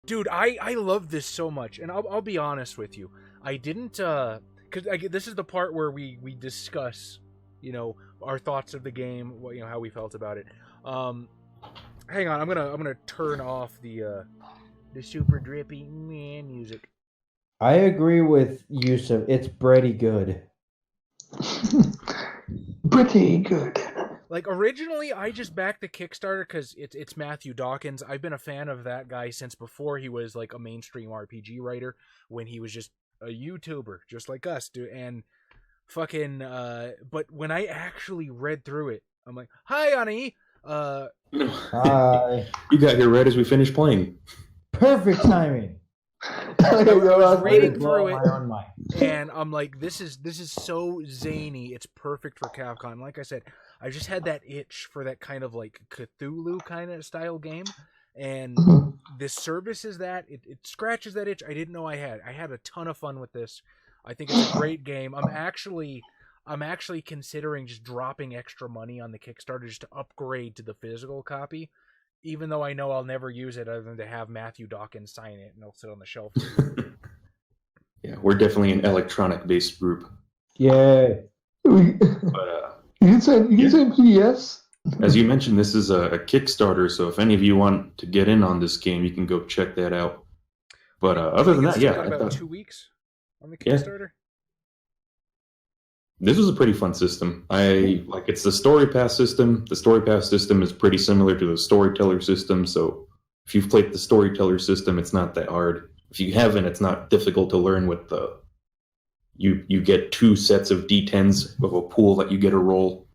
Dude, I love this so much, and I'll be honest with you. I didn't because this is the part where we discuss, our thoughts of the game, how we felt about it. Um, Hang on, I'm gonna turn off the super drippy man music. I agree with Yusuf. It's pretty good. Pretty good. Like originally, I just backed the Kickstarter because it's Matthew Dawkins. I've been a fan of that guy since before he was like a mainstream RPG writer. When he was just a YouTuber, just like us, dude. And fucking, but when I actually read through it, I'm like, "Hi, Ani." Hi. You got here right as we finished playing. Perfect timing. I was reading through it, My own mind. and I'm like, this is so zany. It's perfect for Capcom. Like I said, I just had that itch for that kind of like Cthulhu kind of style game, and this services that. It scratches that itch I didn't know I had. I had a ton of fun with this. I think it's a great game. I'm actually considering just dropping extra money on the Kickstarter just to upgrade to the physical copy, even though I know I'll never use it other than to have Matthew Dawkins sign it and it'll sit on the shelf. Yeah, we're definitely an electronic-based group. Yay. But You can send PDFs. as you mentioned, this is a Kickstarter, so if any of you want to get in on this game, you can go check that out. But other than that, It's yeah, been I about thought 2 weeks on the Yeah. Kickstarter. this was a pretty fun system. It's the story pass system. The story pass system is pretty similar to the storyteller system, so if you've played the storyteller system, it's not that hard. If you haven't, it's not difficult to learn with the you get 2 sets of D10s of a pool that you get a roll.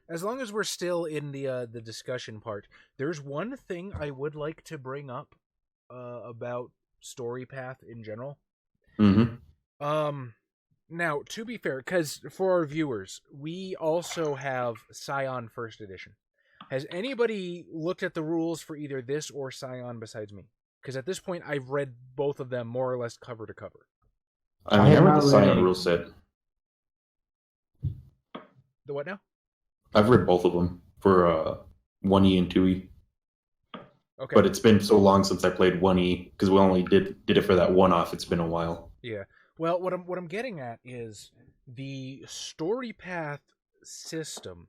As long as we're still in the discussion part, there's one thing I would like to bring up about Story Path in general. Mm-hmm. Now, to be fair, because for our viewers, we also have Scion First Edition. Has anybody looked at the rules for either this or Scion besides me? Because at this point, I've read both of them more or less cover to cover. I mean, I have read not the read Scion any. rule set. The what now? I've read both of them for 1E and 2E. Okay. But it's been so long since I played 1E because we only did it for that one-off. It's been a while. Yeah. Well, what I'm getting at is the Story Path system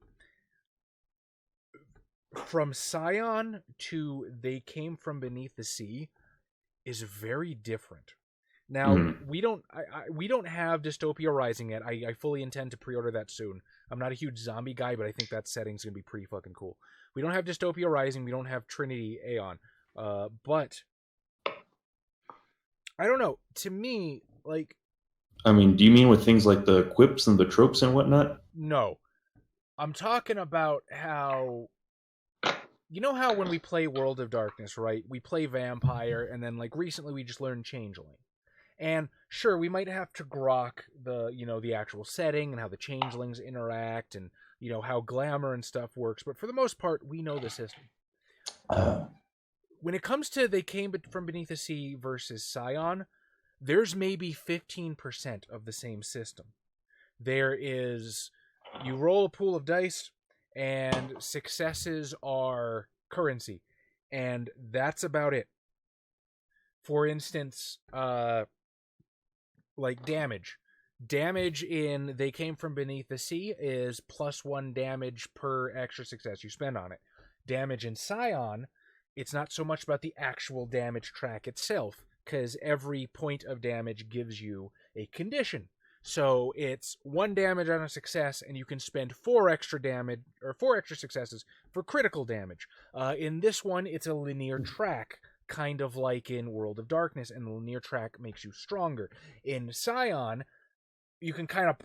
from Scion to They Came from Beneath the Sea is very different. Now we don't have Dystopia Rising yet. I fully intend to pre-order that soon. I'm not a huge zombie guy, but I think that setting's gonna be pretty fucking cool. We don't have Dystopia Rising. We don't have Trinity Aeon. But I don't know. To me, like, I mean, do you mean with things like the quips and the tropes and whatnot? no. I'm talking about how, you know how when we play World of Darkness, right? We play Vampire, and then like recently we just learned Changeling. And sure, we might have to grok the actual setting and how the changelings interact and how glamour and stuff works, but for the most part, we know the system. When it comes to They Came from Beneath the Sea versus Scion, there's maybe 15% of the same system. There is, you roll a pool of dice, and successes are currency, and that's about it. For instance, like damage. Damage in They Came from Beneath the Sea is +1 damage per extra success you spend on it. Damage in Scion, it's not so much about the actual damage track itself, because every point of damage gives you a condition. So it's 1 damage on a success, and you can spend 4 extra damage or 4 extra successes for critical damage. In this one, it's a linear track, kind of like in World of Darkness, and the linear track makes you stronger. In Scion, you can kind of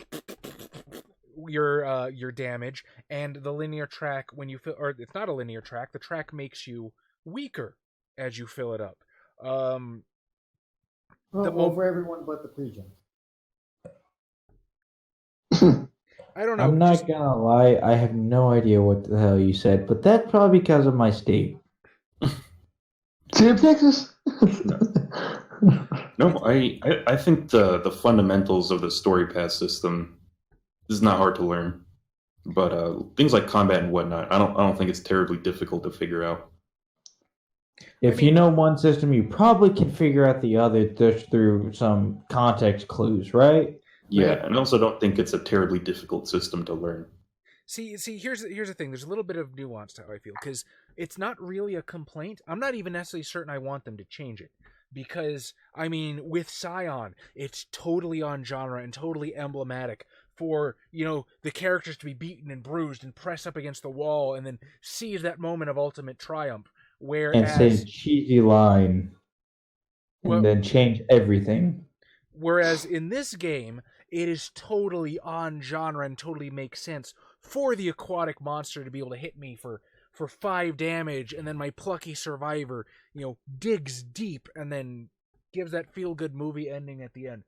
your damage, and the linear track when you fill, or it's not a linear track. The track makes you weaker as you fill it up. For everyone but the pre-gens. I don't know. I'm not gonna lie, I have no idea what the hell you said, but that's probably because of my state. State of Texas? No, I think the fundamentals of the story path system is not hard to learn, but things like combat and whatnot, I don't think it's terribly difficult to figure out. If you know one system, you probably can figure out the other just through some context clues, right? Yeah, and I also don't think it's a terribly difficult system to learn. See, here's the thing. There's a little bit of nuance to how I feel, because it's not really a complaint. I'm not even necessarily certain I want them to change it, because I mean, with Scion, it's totally on genre and totally emblematic for the characters to be beaten and bruised and press up against the wall and then seize that moment of ultimate triumph. And say a cheesy line, and then change everything. Whereas in this game, it is totally on genre and totally makes sense for the aquatic monster to be able to hit me for 5 damage, and then my plucky survivor, digs deep and then gives that feel-good movie ending at the end.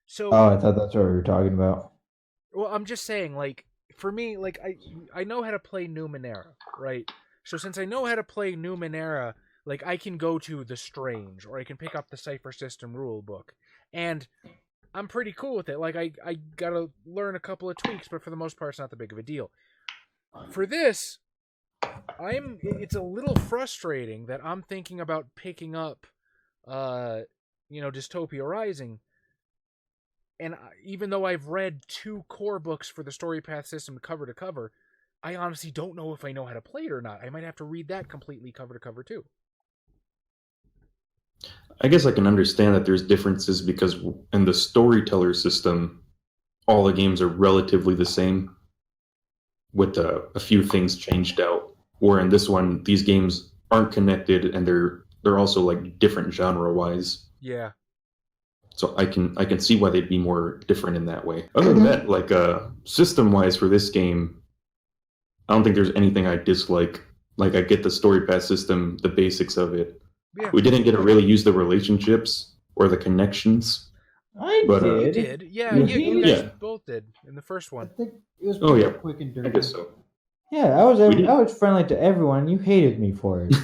So, I thought that's what we were talking about. Well, I'm just saying, for me, I know how to play Numenera, right? So since I know how to play Numenera, I can go to The Strange, or I can pick up the Cypher System rule book, and I'm pretty cool with it. I gotta learn a couple of tweaks, but for the most part, it's not that big of a deal. For this, it's a little frustrating that I'm thinking about picking up, Dystopia Rising, and even though I've read 2 core books for the story path system cover to cover, I honestly don't know if I know how to play it or not. I might have to read that completely cover to cover too. I guess I can understand that there's differences because in the storyteller system, all the games are relatively the same, with a few things changed out. Where in this one, these games aren't connected, and they're also different genre-wise. Yeah. So I can see why they'd be more different in that way. Other than that, system-wise for this game, I don't think there's anything I dislike. I get the story path system, the basics of it. Yeah. We didn't get to really use the relationships or the connections. You did. Yeah, you guys both did in the first one. I think it was pretty quick and dirty. I guess so. Yeah, I was friendly to everyone. You hated me for it.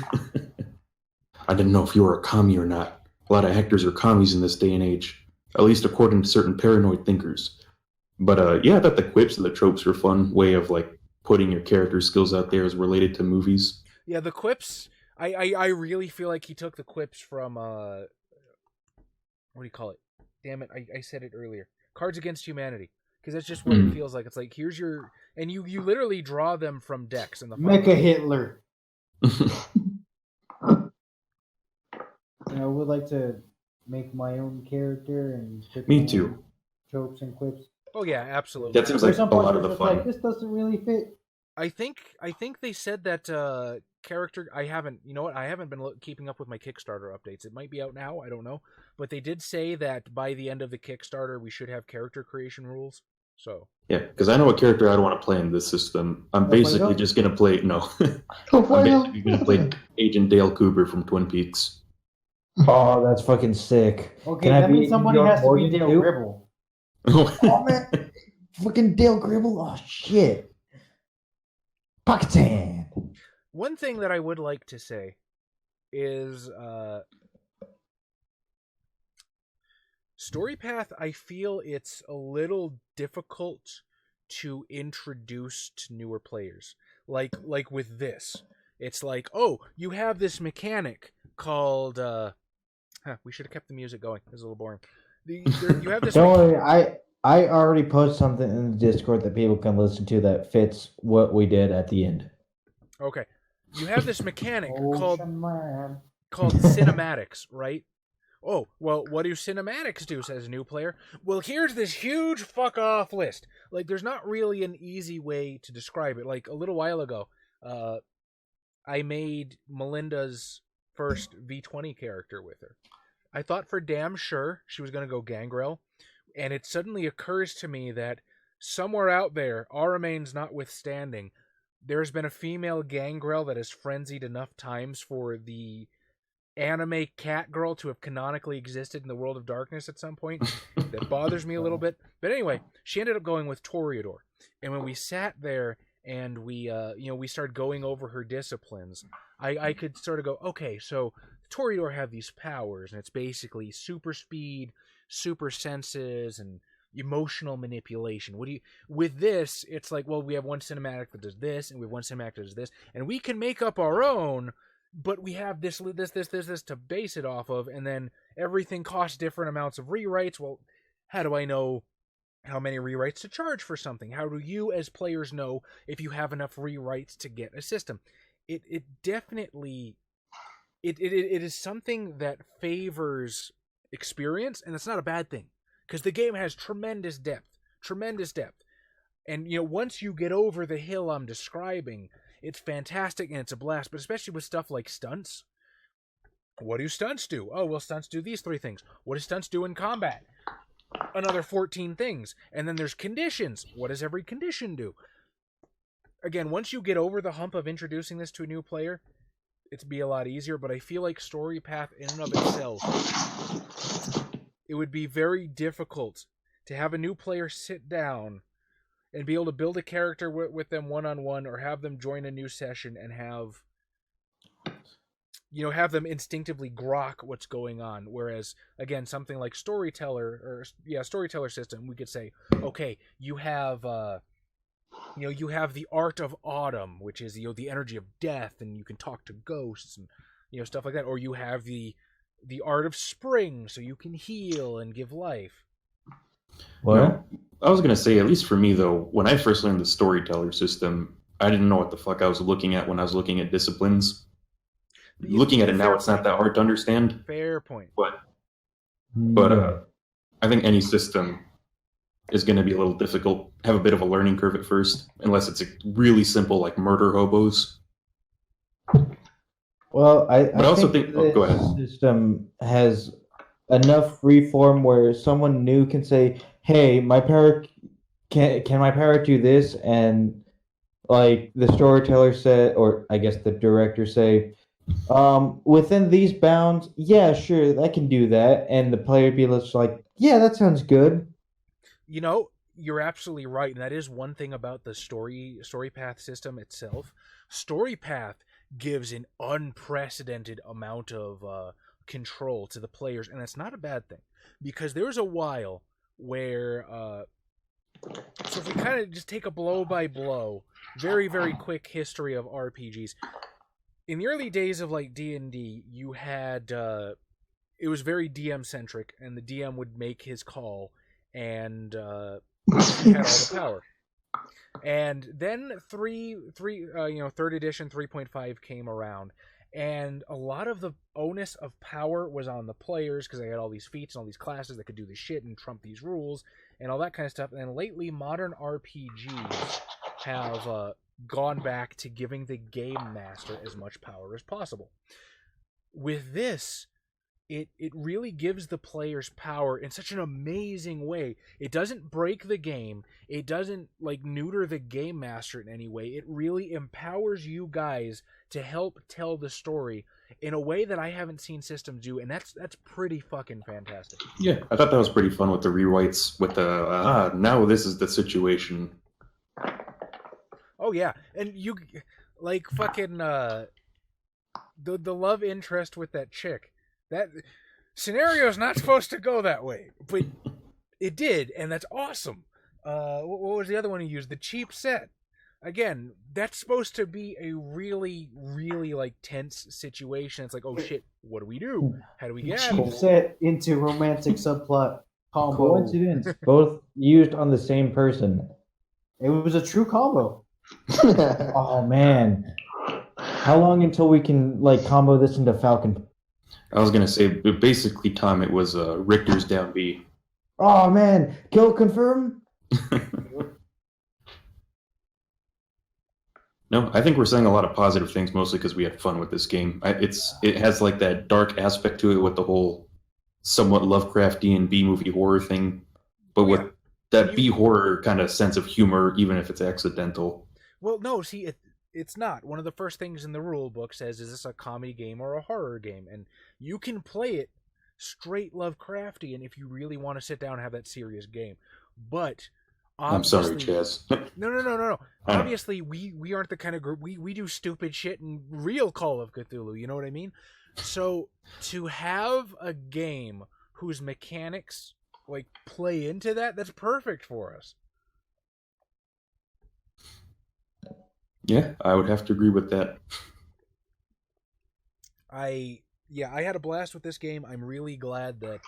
I didn't know if you were a commie or not. A lot of actors are commies in this day and age, at least according to certain paranoid thinkers. But I thought the quips and the tropes were a fun way of putting your character skills out there as related to movies. Yeah, the quips. I really feel like he took the quips from what do you call it? Damn it! I said it earlier. Cards Against Humanity, because that's just what it feels like. It's here's your, and you literally draw them from decks in the Mecha Hitler. I would like to make my own character and me too. Tropes and quips. Oh yeah, absolutely. That seems like a lot of the fun. This doesn't really fit. I think they said that character. I haven't been keeping up with my Kickstarter updates. It might be out now. I don't know, but they did say that by the end of the Kickstarter, we should have character creation rules. So yeah, because I know a character I don't want to play in this system. I'm basically just gonna play I'm basically gonna play Agent Dale Cooper from Twin Peaks. Oh, that's fucking sick. Okay, that means somebody has to be Dale Gribble. Oh man, fucking Dale Gribble. Oh shit. Pocket. One thing that I would like to say is Story Path, I feel it's a little difficult to introduce to newer players. Like with this. It's oh, you have this mechanic called we should have kept the music going. It was a little boring. You have this Don't worry, I already posted something in the Discord that people can listen to that fits what we did at the end. Okay. You have this mechanic called cinematics, right? Oh, well, what do cinematics do, says a new player? Well, here's this huge fuck-off list. There's not really an easy way to describe it. A little while ago, I made Melinda's first V20 character with her. I thought for damn sure she was going to go Gangrel, and it suddenly occurs to me that somewhere out there, our remains notwithstanding, there's been a female Gangrel that has frenzied enough times for the anime cat girl to have canonically existed in the world of darkness at some point. That bothers me a little bit. But anyway, she ended up going with Toreador. And when we sat there and we started going over her disciplines, I could sort of go, okay, so Toreador have these powers, and it's basically super speed, super senses, and emotional manipulation. With this, it's well, we have one cinematic that does this, and we have one cinematic that does this, and we can make up our own but we have this to base it off of, and then everything costs different amounts of rewrites. Well, how do I know how many rewrites to charge for something? How do you, as players, know if you have enough rewrites to get a system? It definitely it is something that favors experience, and it's not a bad thing because the game has tremendous depth, and once you get over the hill I'm describing, it's fantastic and it's a blast. But especially with stuff like stunts, what do stunts do? Oh, well, stunts do these 3 things. What do stunts do in combat? Another 14 things. And then there's conditions. What does every condition do? Again, once you get over the hump of introducing this to a new player, it'd be a lot easier, but I feel like Story Path in and of itself, it would be very difficult to have a new player sit down and be able to build a character with them one-on-one, or have them join a new session and have them instinctively grok what's going on. Whereas, again, something like Storyteller system, we could say, okay, you have you have the Art of Autumn, which is the energy of death, and you can talk to ghosts and stuff like that. Or you have the Art of Spring, so you can heal and give life. Well, I was going to say, at least for me, though, when I first learned the Storyteller system, I didn't know what the fuck I was looking at when I was looking at disciplines. Looking at it now, it's not that hard to understand. Fair point. But I think any system is going to be a little difficult, have a bit of a learning curve at first, unless it's really simple, like murder hobos. Well, I also think think- go this ahead. system has enough freeform where someone new can say, "Hey, my parrot can my parrot do this?" And like the storyteller said, or I guess the director say, within these bounds, yeah, sure, I can do that, and the player be just like, "Yeah, that sounds good." You're absolutely right, and that is one thing about the story path system itself. Story path gives an unprecedented amount of control to the players, and that's not a bad thing, because there was a while where so if we kind of just take a blow by blow, very, very quick history of RPGs. In the early days of like D&D, you had it was very DM centric, and the DM would make his call, and he had all the power. And then third edition 3.5 came around, and a lot of the onus of power was on the players because they had all these feats and all these classes that could do this shit and trump these rules and all that kind of stuff. And then lately, modern RPGs have gone back to giving the game master as much power as possible. With this, it really gives the players power in such an amazing way. It doesn't break the game. It doesn't neuter the game master in any way. It really empowers you guys to help tell the story in a way that I haven't seen systems do, and that's pretty fucking fantastic. Yeah, I thought that was pretty fun with the rewrites, with the now this is the situation. Oh yeah, and you fucking the love interest with that chick. That scenario is not supposed to go that way, but it did, and that's awesome. What was the other one you used? The cheap set. Again, that's supposed to be a really, really tense situation. It's like, oh shit, what do we do? How do we get out of Cheap it? set into romantic subplot combo. Coincidence, both used on the same person. It was a true combo. Oh man, how long until we can combo this into Falcon? I was gonna say, basically, Tom, it was Richter's down B. Oh man, kill confirm. No, I think we're saying a lot of positive things, mostly because we had fun with this game. It has that dark aspect to it with the whole somewhat Lovecraftian B-movie horror thing, but with that B-horror kind of sense of humor, even if it's accidental. Well, no, see, it's not. One of the first things in the rule book says, is this a comedy game or a horror game? And you can play it straight Lovecraftian if you really want to sit down and have that serious game. But I'm sorry, Chaz. No. Obviously, we aren't the kind of group, we do stupid shit in real Call of Cthulhu, you know what I mean? So, to have a game whose mechanics play into that's perfect for us. Yeah, I would have to agree with that. I had a blast with this game. I'm really glad that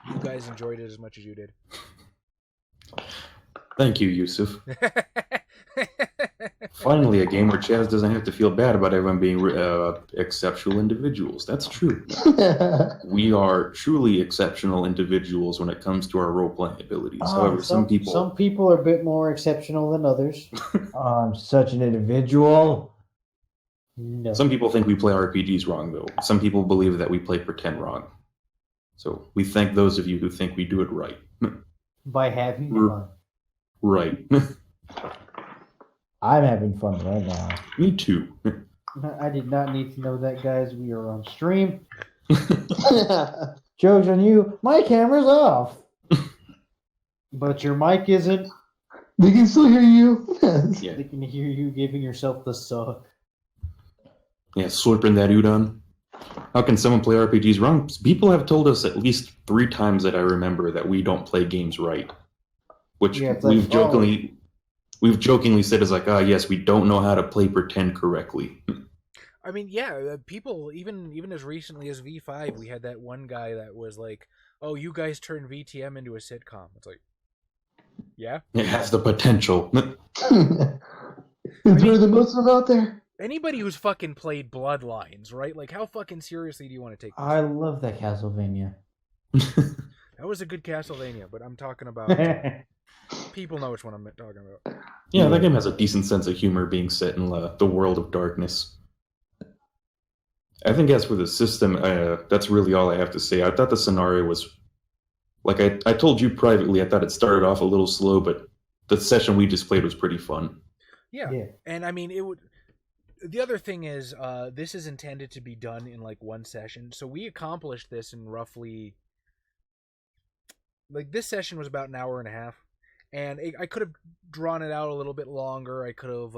you guys enjoyed it as much as you did. Thank you, Yusuf. Finally, a game where Chaz doesn't have to feel bad about everyone being exceptional individuals. That's true. We are truly exceptional individuals when it comes to our role-playing abilities. However, some people are a bit more exceptional than others. I'm such an individual. No. Some people think we play RPGs wrong, though. Some people believe that we play pretend wrong. So we thank those of you who think we do it right. By having fun. Right. I'm having fun right now. Me too. I did not need to know that, guys. We are on stream. Joke's on you. My camera's off. But your mic isn't. They can still hear you. Yeah. They can hear you giving yourself the suck. Yeah, slurping that udon. How can someone play RPGs wrong? People have told us at least 3 times that I remember that we don't play games right. Which we've jokingly said is like, yes, we don't know how to play pretend correctly. I mean, yeah, people, even as recently as V5, we had that one guy that was like, oh, you guys turned VTM into a sitcom. It's like, yeah? It has the potential. Is there the most of them out there? Anybody who's fucking played Bloodlines, right? Like, how fucking seriously do you want to take this? I love that Castlevania. That was a good Castlevania, but I'm talking about... people know which one I'm talking about. Yeah, that game has a decent sense of humor being set in the world of darkness. I think as for the system, that's really all I have to say. I thought the scenario was... Like, I told you privately, I thought it started off a little slow, but the session we just played was pretty fun. Yeah. And I mean, it would... The other thing is, this is intended to be done in, like, one session. So we accomplished this in roughly... Like, this session was about an hour and a half. And I could have drawn it out a little bit longer. I could have,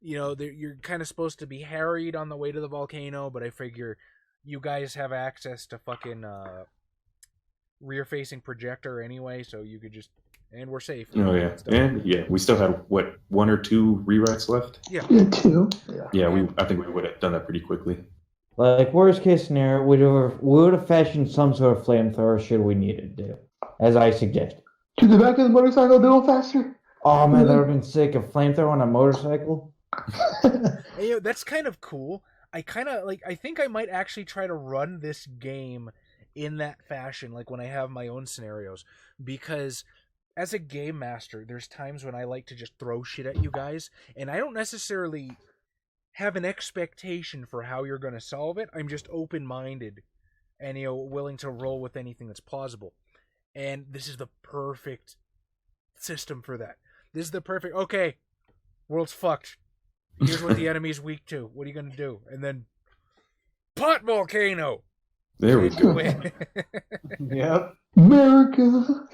you're kind of supposed to be harried on the way to the volcano, but I figure you guys have access to fucking rear-facing projector anyway, so you could just... And we're safe. Oh, yeah. And, yeah, we still had, 1 or 2 rewrites left? Yeah. 2. Yeah, I think we would have done that pretty quickly. Like, worst case scenario, we would have fashioned some sort of flamethrower should we need it to, as I suggested. To the back of the motorcycle a little faster? Oh man, that would have been sick. A flamethrower on a motorcycle? Hey, that's kind of cool. I think I might actually try to run this game in that fashion, like when I have my own scenarios. Because as a game master, there's times when I like to just throw shit at you guys, and I don't necessarily have an expectation for how you're going to solve it. I'm just open-minded and, willing to roll with anything that's plausible. And this is the perfect system for that. This is the perfect, okay, world's fucked. Here's what the enemy's weak to. What are you going to do? And then, pot volcano! There we go. Yep. America!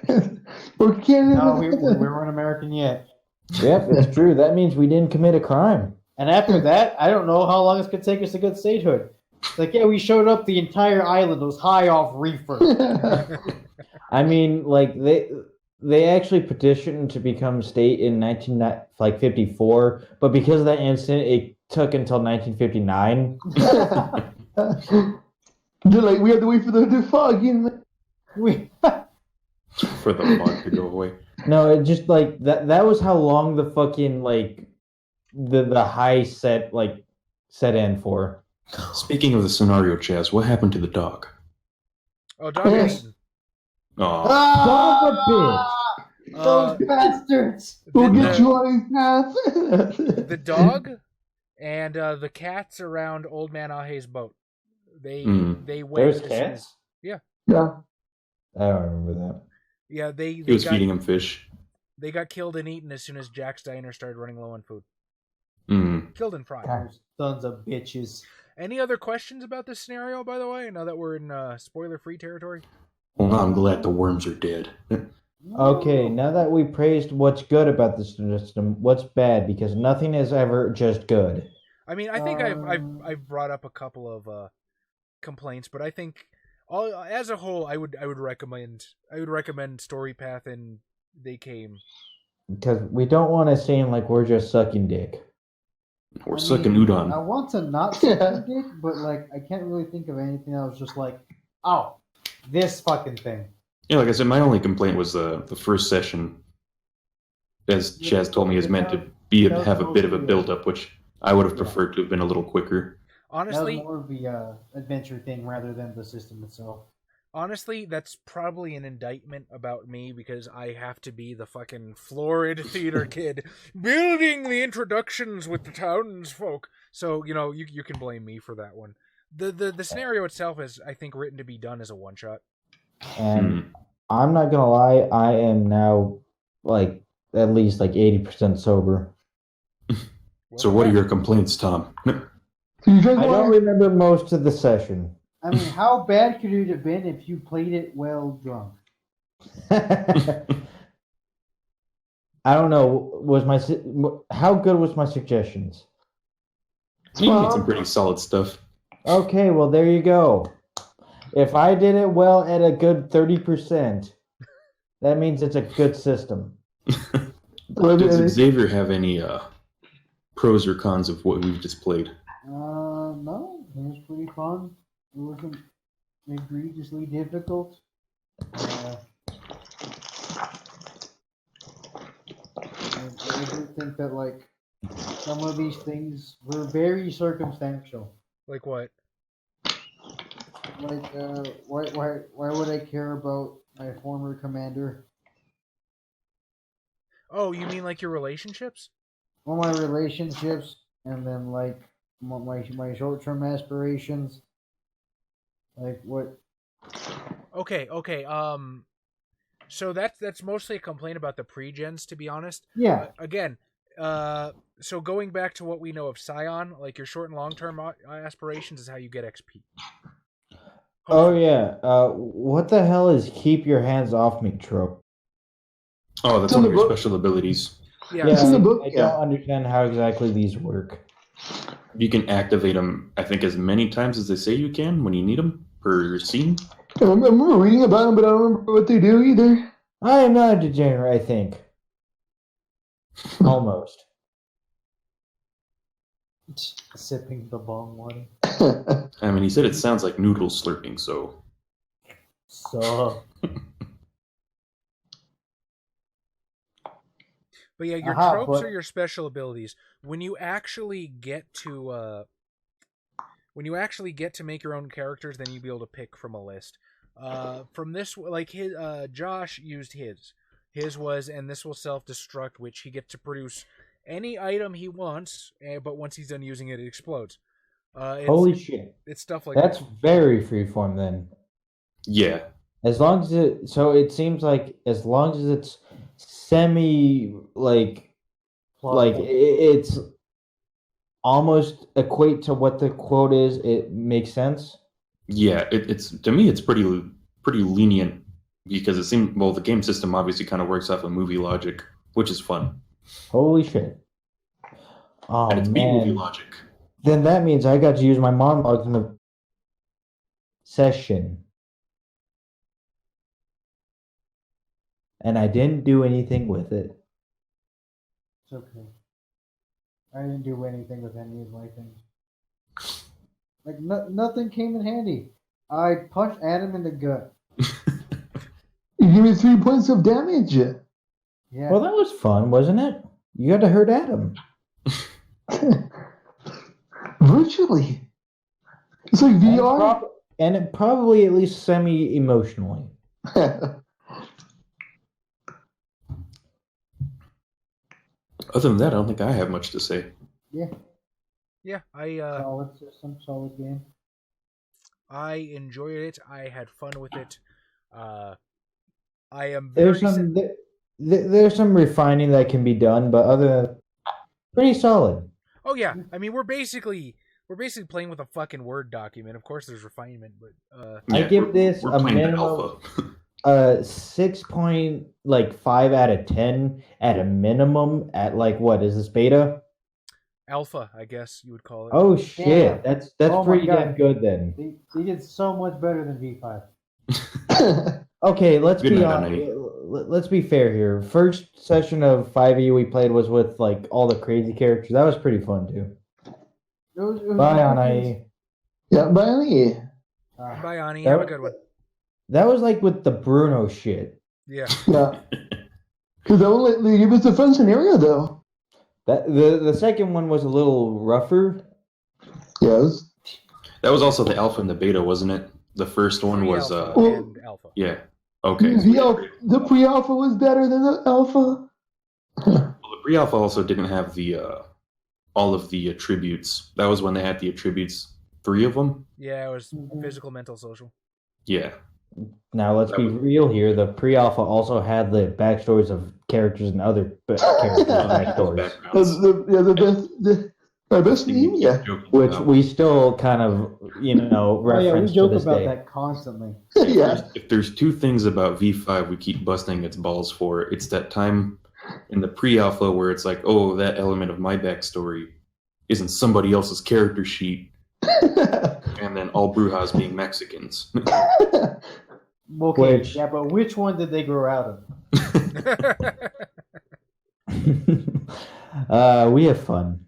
Or Canada! No, we weren't American yet. Yep, it's true. That means we didn't commit a crime. And after that, I don't know how long it's going to take us to get statehood. It's like, yeah, we showed up, the entire island was high off reefer. I mean, like, they actually petitioned to become state in 1954, but because of that incident, it took until 1959. They're like, we have to wait for the fog. For the fog to go away. No, it just, like, that was how long the fucking, like, the high set in for. Speaking of the scenario, Chaz, what happened to the dog? Oh, dog is eaten. Oh, Son of a bitch! Those bastards! We'll The- get you on his path. The dog and the cats around Old Man Ahe's boat. They went. There's as soon cats? as- yeah. Yeah. I don't remember that. Yeah, they he was got, feeding him fish. They got killed and eaten as soon as Jack's Diner started running low on food. Killed and fried. Those sons of bitches. Any other questions about this scenario, by the way, now that we're in spoiler-free territory? Well, I'm glad the worms are dead. Okay, now that we praised what's good about the system, what's bad? Because nothing is ever just good. I mean, I think I've brought up a couple of complaints, but I think as a whole, I would recommend Story Path and They Came. Because we don't want to seem like we're just sucking dick. Or suck an udon. I want to not suck a dick, but like I can't really think of anything that was just like, oh, this fucking thing. Yeah, like I said, my only complaint was the first session, as Chaz told me, is meant to have a bit of a build-up, which I would have preferred to have been a little quicker. Honestly, that was more of the adventure thing rather than the system itself. Honestly, that's probably an indictment about me because I have to be the fucking florid theater kid building the introductions with the townsfolk. So, you can blame me for that one. The scenario itself is, I think, written to be done as a one-shot. And I'm not gonna lie, I am now like at least like 80% sober. So what are your complaints, Tom? So you drank I don't water? remember most of the session. I mean, how bad could it have been if you played it well drunk? I don't know. How good was my suggestions? You did some pretty solid stuff. Okay, well there you go. If I did it well at a good 30%, that means it's a good system. Does Xavier have any pros or cons of what we've just played? No, it was pretty fun. It wasn't egregiously difficult. I do think that like some of these things were very circumstantial. Like what? Like, why would I care about my former commander? Oh, you mean like your relationships? Well, my relationships, and then like my short-term aspirations. Like what? Okay. So that's mostly a complaint about the pre-gens, to be honest. Yeah. Again, so going back to what we know of Scion, like your short and long-term aspirations is how you get XP. Oh yeah. What the hell is keep your hands off me trope? Oh, that's one of your special abilities. Yeah, It's in the book. I don't understand how exactly these work. You can activate them, I think, as many times as they say you can when you need them per scene. I remember reading about them, but I don't remember what they do either. I am not a degenerate, I think. Almost. Sipping the bong water. I mean, he said it sounds like noodle slurping, so... So. But yeah, your Aha, tropes but- are your special abilities. When you actually get to make your own characters, then you'll be able to pick from a list. From this, like his, Josh used his. His was, and this will self-destruct, which he gets to produce any item he wants, but once he's done using it, it explodes. Holy shit. It's stuff like That's that. very freeform then. Yeah. As long as it seems like as long as it's semi it's almost equate to what the quote is, it makes sense. Yeah, it's to me, it's pretty lenient because it seems, well, the game system obviously kind of works off of movie logic, which is fun. Holy shit. Oh, And it's B-movie man. logic. Then that means I got to use my monologues in the session. And I didn't do anything with it. It's okay. I didn't do anything with any of my things. Like nothing came in handy. I punched Adam in the gut. You give me 3 points of damage. Yeah. Well, that was fun, wasn't it? You got to hurt Adam. Virtually. It's like VR. And it probably at least semi-emotionally. Other than that, I don't think I have much to say. Yeah. Yeah, Solid system, solid game. I enjoyed it. I had fun with it. I am very There's some refining that can be done, but other than pretty solid. Oh yeah, I mean we're basically playing with a fucking Word document. Of course, there's refinement, but I give this we're a playing the minimum alpha. 6.5 out of 10 at a minimum. At like what is this beta? alpha, I guess you would call it. Oh shit, Yeah. that's Oh my pretty God. damn good then. They did so much better than V5. Okay, let's Good be night, honest. Neli. Let's be fair here. First session of 5e we played was with like all the crazy characters. That was pretty fun too. Bye, Anai. Yeah, bye, Annie. Bye, Ani. Have a good one. That was like with the Bruno shit. Yeah. Yeah. Because that one, they gave us a fun scenario, though. That the second one was a little rougher. Yes. That was also the alpha and the beta, wasn't it? The first one was Pre-alpha and alpha. yeah. Okay. The pre-alpha was better than the alpha. Well, the pre-alpha also didn't have the all of the attributes. That was when they had the attributes, 3 of them. Yeah, it was physical, mental, social. Yeah. Now let's be real here. The pre-alpha also had the backstories of characters and other characters' backstories, The best name, yeah. which we still kind of reference we joke to this about day. that constantly. Yeah. If there's 2 things about V5 we keep busting its balls for, it's that time in the pre-alpha where it's like, oh, that element of my backstory isn't somebody else's character sheet, and then all Brujas being Mexicans. Okay, yeah, but which one did they grow out of? We have fun.